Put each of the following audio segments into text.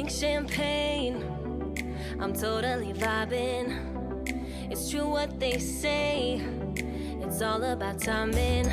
drink champagne. I'm totally vibing. It's true what they say. It's all about timing.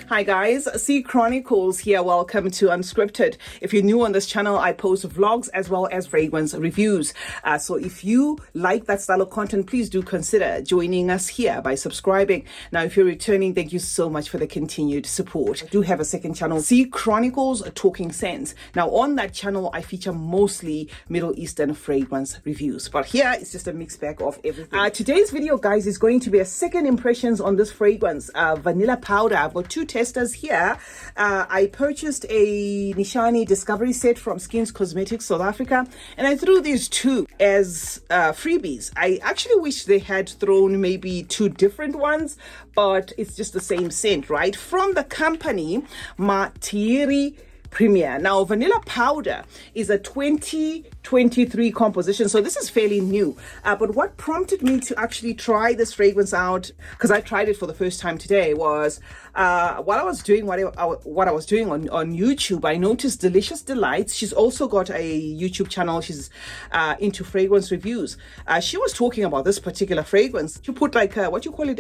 Hi guys, C Chronicles here. Welcome to Unscripted. If you're new on this channel, I post vlogs as well as fragrance reviews. So if you like that style of content, please do consider joining us here by subscribing. Now, if you're returning, thank you so much for the continued support. I do have a second channel, C Chronicles Talking Sense. Now, on that channel, I feature mostly Middle Eastern fragrance reviews. But here, it's just a mixed bag of everything. Today's video, guys, is going to be a second impressions on this fragrance, vanilla powder. I've got two testers here. I purchased a Nishani Discovery set from Skins Cosmetics South Africa, and I threw these two as freebies. I actually wish they had thrown maybe two different ones, but it's just the same scent, right? From the company Matiere Premier. Now, vanilla powder is a 2023 composition, so this is fairly new. But what prompted me to actually try this fragrance out, because I tried it for the first time today, was while I was doing what I was doing on YouTube, I noticed Delicious Delights. She's also got a YouTube channel. She's into fragrance reviews. She was talking about this particular fragrance. She put like what you call it,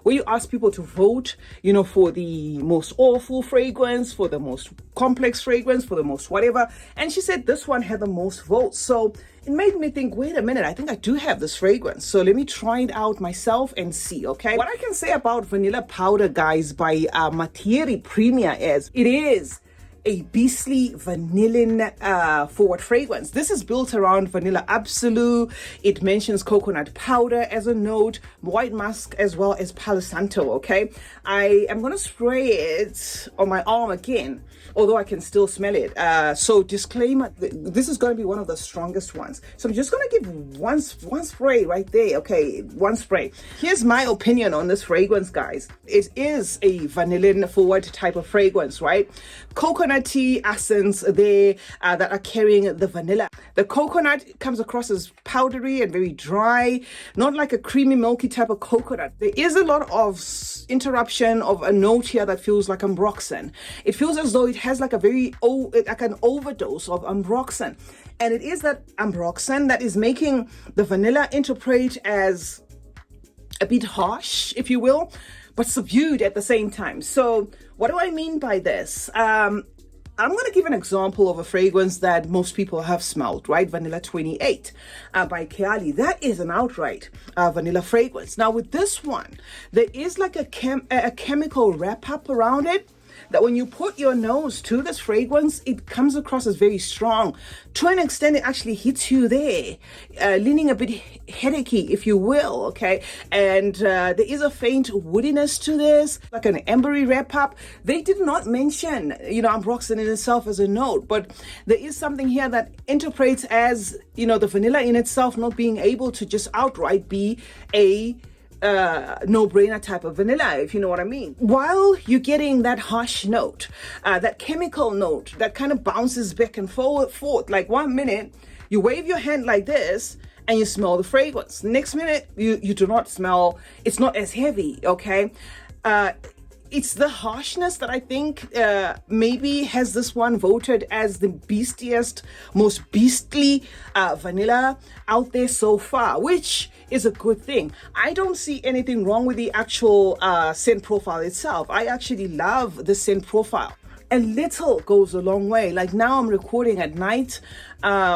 where you ask people to vote, you know, for the most awful fragrance, for the most complex fragrance, for the most whatever, and she said this one had the most votes. So it made me think, wait a minute, I think I do have this fragrance, so let me try it out myself and see. Okay, what I can say about vanilla powder, guys, by Matiere Premier is it is a beastly vanillin forward fragrance. This is built around vanilla absolute. It mentions coconut powder as a note, white musk, as well as palo santo. Okay, I am going to spray it on my arm again, although I can still smell it. So disclaimer, this is going to be one of the strongest ones. So I'm just going to give one spray right there. Okay, one spray. Here's my opinion on this fragrance, guys. It is a vanillin forward type of fragrance, right? Coconutty essence there that are carrying the vanilla. The coconut comes across as powdery and very dry, not like a creamy milky type of coconut. There is a lot of interruption of a note here that feels like ambroxan. It feels as though it has like a very like an overdose of ambroxan, and it is that ambroxan that is making the vanilla interpret as a bit harsh, if you will, but subdued at the same time. So what do I mean by this? I'm going to give an example of a fragrance that most people have smelled, right? Vanilla 28 by Keali. That is an outright vanilla fragrance. Now with this one, there is like a chemical wrap up around it, that when you put your nose to this fragrance, it comes across as very strong. To an extent, it actually hits you there, leaning a bit headachy, if you will, okay? And there is a faint woodiness to this, like an ambery wrap-up. They did not mention, you know, ambroxan in itself as a note, but there is something here that interprets as, you know, the vanilla in itself not being able to just outright be a no-brainer type of vanilla, if you know what I mean. While you're getting that harsh note, that chemical note that kind of bounces back and forth, like 1 minute you wave your hand like this and you smell the fragrance, next minute you do not smell, it's not as heavy. Okay, it's the harshness that I think maybe has this one voted as the beastiest, most beastly vanilla out there so far, which is a good thing. I don't see anything wrong with the actual scent profile itself. I actually love the scent profile. A little goes a long way. Like now I'm recording at night. I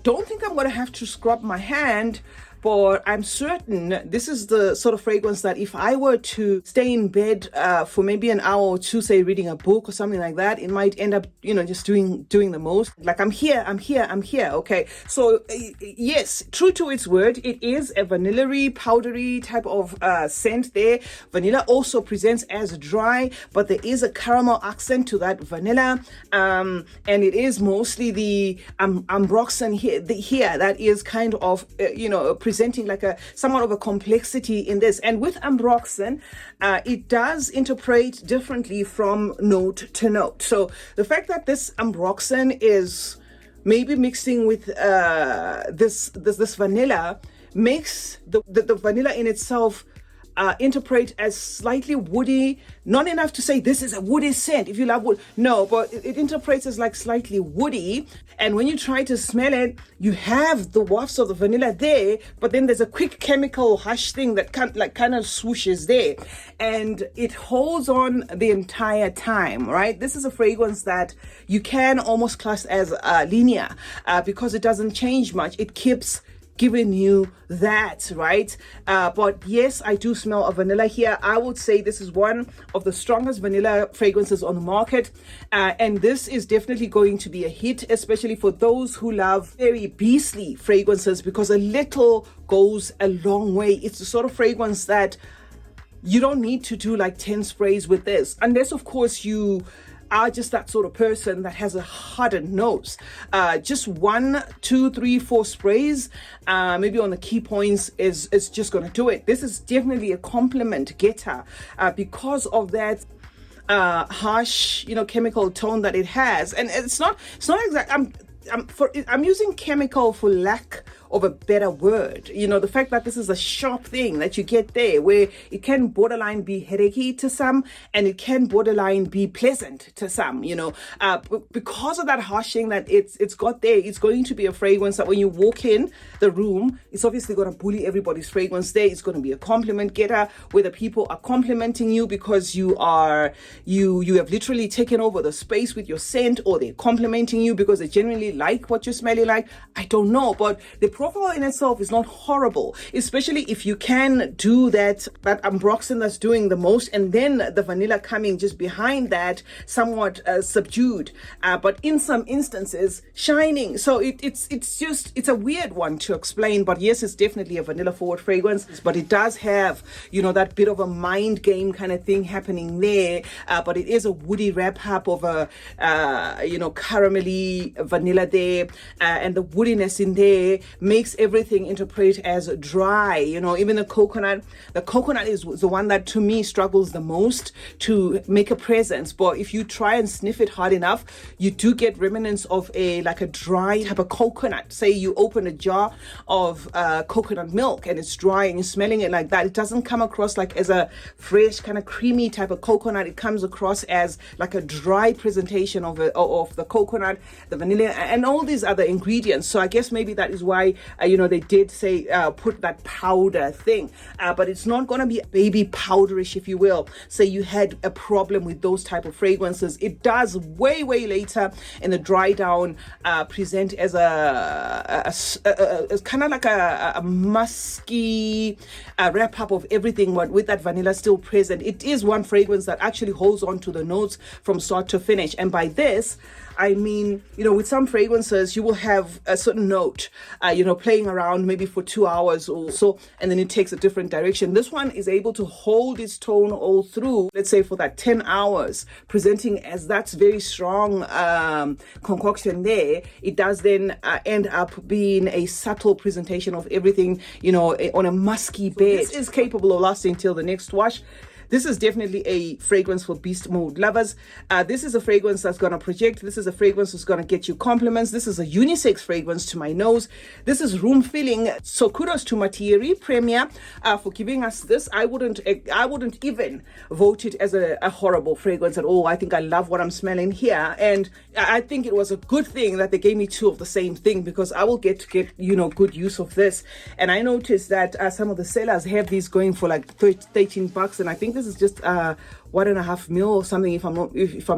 don't think I'm going to have to scrub my hand, but I'm certain this is the sort of fragrance that if I were to stay in bed for maybe an hour or two, say reading a book or something like that, it might end up, you know, just doing the most. Like I'm here. Okay, so yes, true to its word, it is a vanilla-y, powdery type of scent there. Vanilla also presents as dry, but there is a caramel accent to that vanilla, and it is mostly the ambroxan here that is kind of you know, presenting like a somewhat of a complexity in this. And with ambroxan, it does interpret differently from note to note. So the fact that this ambroxan is maybe mixing with this vanilla makes the vanilla in itself interpret as slightly woody, not enough to say this is a woody scent if you love wood, no, but it interprets as like slightly woody. And when you try to smell it, you have the wafts of the vanilla there, but then there's a quick chemical hush thing that kind of swooshes there, and it holds on the entire time, right? This is a fragrance that you can almost class as linear, because it doesn't change much. It keeps giving you that, right? But yes, I do smell a vanilla here. I would say this is one of the strongest vanilla fragrances on the market, and this is definitely going to be a hit, especially for those who love very beastly fragrances, because a little goes a long way. It's the sort of fragrance that you don't need to do like 10 sprays with this, unless of course you are just that sort of person that has a hardened nose. Just 1, 2, 3, 4 sprays, maybe on the key points is just going to do it. This is definitely a compliment getter, because of that harsh, chemical tone that it has. And it's not exact. I'm using chemical for lack of a better word. The fact that this is a sharp thing that you get there, where it can borderline be headachy to some, and it can borderline be pleasant to some, because of that harshing that it's got there. It's going to be a fragrance that when you walk in the room, it's obviously going to bully everybody's fragrance there. It's going to be a compliment getter, whether people are complimenting you because you have literally taken over the space with your scent, or they're complimenting you because they genuinely like what you're smelling like. I don't know, but the profile in itself is not horrible, especially if you can do that ambroxan that's doing the most, and then the vanilla coming just behind that, somewhat subdued, but in some instances shining. So it's a weird one to explain, but yes, it's definitely a vanilla forward fragrance, but it does have that bit of a mind game kind of thing happening there, but it is a woody wrap up of a caramelly vanilla there, and the woodiness in there makes everything interpret as dry. Even the coconut is the one that to me struggles the most to make a presence, but if you try and sniff it hard enough, you do get remnants of a dry type of coconut. Say you open a jar of coconut milk and it's dry and you're smelling it like that, it doesn't come across like as a fresh kind of creamy type of coconut. It comes across as like a dry presentation of the coconut, the vanilla, and all these other ingredients. So I guess maybe that is why they did say put that powder thing, but it's not going to be baby powderish, if you will. Say you had a problem with those type of fragrances, it does way later in the dry down present as a kind of like a musky wrap up of everything, but with that vanilla still present. It is one fragrance that actually holds on to the notes from start to finish. And by this I mean, with some fragrances, you will have a certain note, playing around maybe for 2 hours or so, and then it takes a different direction. This one is able to hold its tone all through, let's say for that 10 hours, presenting as that's very strong concoction there. It does then end up being a subtle presentation of everything, on a musky bed. This is capable of lasting till the next wash. This is definitely a fragrance for beast mode lovers. This is a fragrance that's going to project. This is a fragrance that's going to get you compliments. This is a unisex fragrance to my nose. This is room filling. So kudos to Matiere Premier for giving us this. I wouldn't even vote it as a horrible fragrance at all. I think I love what I'm smelling here, and I think it was a good thing that they gave me 2 of the same thing, because I will get good use of this. And I noticed that some of the sellers have these going for like $13, and I think this is just 1.5 ml or something, if I'm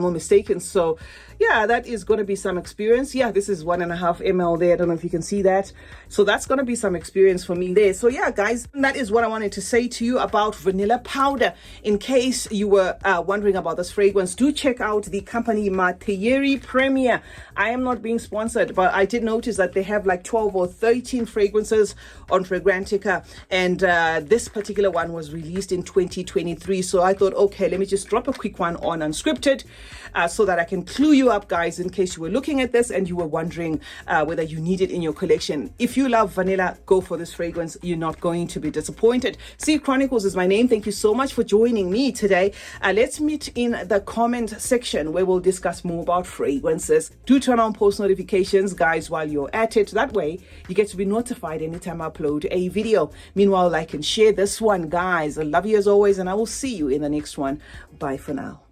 not mistaken. So yeah, that is going to be some experience. Yeah, this is 1.5 ml there. I don't know if you can see that. So that's going to be some experience for me there. So yeah, guys, that is what I wanted to say to you about vanilla powder. In case you were wondering about this fragrance, do check out the company Matiere Premier. I am not being sponsored, but I did notice that they have like 12 or 13 fragrances on Fragrantica, and this particular one was released in 2023. 3. So I thought, okay, let me just drop a quick one on Unscripted so that I can clue you up, guys, in case you were looking at this and you were wondering whether you need it in your collection. If you love vanilla, go for this fragrance. You're not going to be disappointed. Sea Chronicles is my name. Thank you so much for joining me today. Let's meet in the comment section where we'll discuss more about fragrances. Do turn on post notifications, guys, while you're at it. That way you get to be notified anytime I upload a video. Meanwhile, like and share this one, guys. I love you as always, and I will see you in the next one. Bye for now.